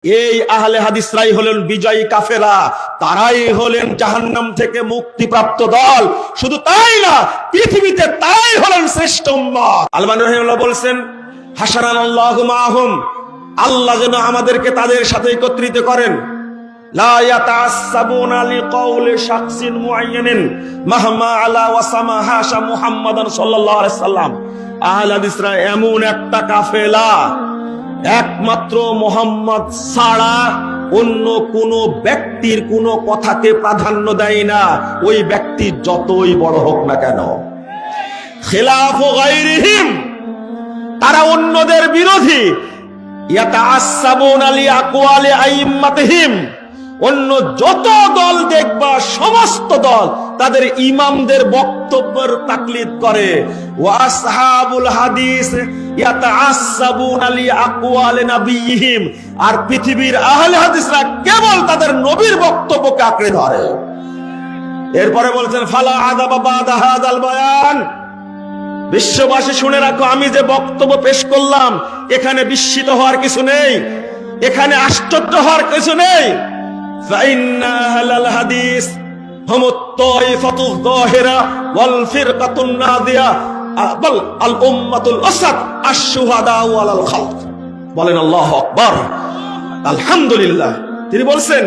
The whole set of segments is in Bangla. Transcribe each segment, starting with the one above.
এই আহলে হাদিসরাই হলেন বিজয়ী কাফেলা, তারাই হলেন জাহান্নাম থেকে মুক্তিপ্রাপ্ত দল। শুধু তাই না, পৃথিবীতে তারাই হলেন শ্রেষ্ঠ উম্মত। আলমানি রাহিমাহুল্লাহ বলছেন, হাশারানাল্লাহু মাআহুম, আল্লাহ যেন আমাদেরকে তাদের সাথে একত্রিত করেন। লা ইয়াতাআসসাবুনা লিকাউলি শাখসিন মুআয়্যানিন মাহমা আলা ওয়াসামা হাশা মুহাম্মাদান সাল্লাল্লাহু আলাইহি সাল্লাম। আহলে হাদিসরা এমন একটা কাফেলা, একমাত্র মোহাম্মদ ছাড়া অন্য কোন ব্যক্তির কোন কথাকে প্রাধান্য দেয় না, ওই ব্যক্তি যতই বড় হোক না কেন। খিলাফু গায়রিহিম, তারা অন্যদের বিরোধী। ইয়াতাআসসাবুনা লিআকওয়ালি আইম্মাতিহিম, অন্য যত দল দেখবা সমস্ত দল তাদের ইমামদের বক্তব্যের তাকলিদ করে। ওয়া আসহাবুল হাদিস ইয়াতাআসসাবুনা লিআকওয়ালি নাবিয়িহিম, আর পৃথিবীর আহলে হাদিসরা কেবল তাদের নবীর বক্তব্যকে আঁকড়ে ধরে। এরপরে বলেছেন, ফালা আযাবা বাদা হাযাল বায়ান, বিশ্ববাসী শুনে রাখো, আমি যে বক্তব্য পেশ করলাম এখানে বিস্মিত হওয়ার কিছু নেই, এখানে আশ্চর্য হওয়ার কিছু নেই। فإن أهل الحديث هم الطائفة الظاهرة والفرقة النادية بل الأمة الوسط الشهداء على الخلق। বলেন আল্লাহু আকবার, আলহামদুলিল্লাহ। তিনি বলছেন,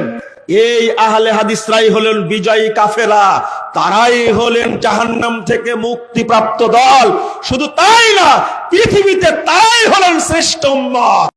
এই আহলে হাদিসরাই হলেন বিজয়ী কাফেলা, তারাই হলেন জাহান্নাম থেকে মুক্তিপ্রাপ্ত দল। শুধু তাই না, পৃথিবীতে তারাই হলেন শ্রেষ্ঠ উম্মত।